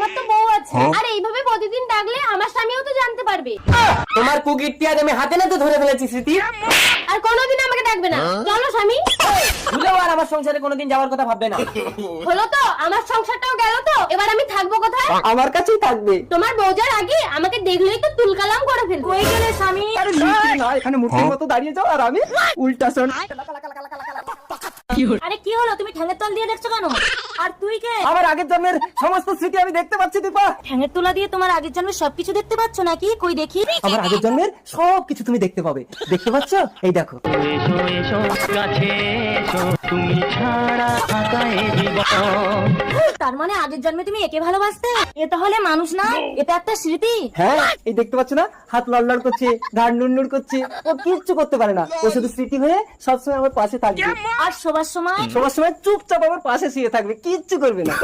তোমার তো বউ আছে, আর এইভাবে প্রতিদিন ডাকলে আমার স্বামীও তো জানতে পারবে। তোমার কুকিরটি আজ আমি হাতে নাতে ধরে ফেলেছি স্মৃতি। আর কোনোদিন আমাকে ডাকবে না। চলো স্বামী। ভুলেও আর আমার সংসারে কোনোদিন যাওয়ার কথা ভাববে না। হলো তো, আমার সংসারটাও গেল তো, এবার আমি থাকবো কোথায়? আমার কাছেই থাকবে। তোমার বউজার আগে আমাকে দেখলেই তো তুলকালাম করে ফেলবে। কই গেলে স্বামী? আরে মূর্তি না, এখানে মূর্তির মতো দাঁড়িয়ে যাও আর আমি উল্টা শোন। আরে কি হলো, তুমি ঠ্যাঙের তল দিয়ে দেখছো কেন? আর তুই কে? আমার আগের জন্মের সমস্ত স্মৃতি আমি দেখতে পাচ্ছি দীপা। ঠ্যাঙের তোলা দিয়ে তোমার আগের জন্মের সবকিছু দেখতে পাচ্ছ নাকি? কই দেখি। আমার আগের জন্মের সবকিছু তুমি দেখতে পাবে। দেখতে পাচ্ছ? এই দেখো। এসো এসো কাছে এসো, তুমি ছাড়া থাকা এ জীবন। তার মানে আগের জন্মে তুমি একে ভালোবাসতে? এ তাহলে মানুষ না, এটা একটা স্মৃতি। হ্যাঁ, এই দেখতে পাচ্ছ না, হাত লড়লড় করছে, ঘাড় নুড়নুড় করছে, ও কিচ্ছু করতে পারে না। ও শুধু স্মৃতি হয়ে সবসময় আমার পাশে থাকবে। আর শোবার সময় সবার সময় চুপচাপ আমার পাশে শুয়ে থাকবে, কিচ্ছু করবে না।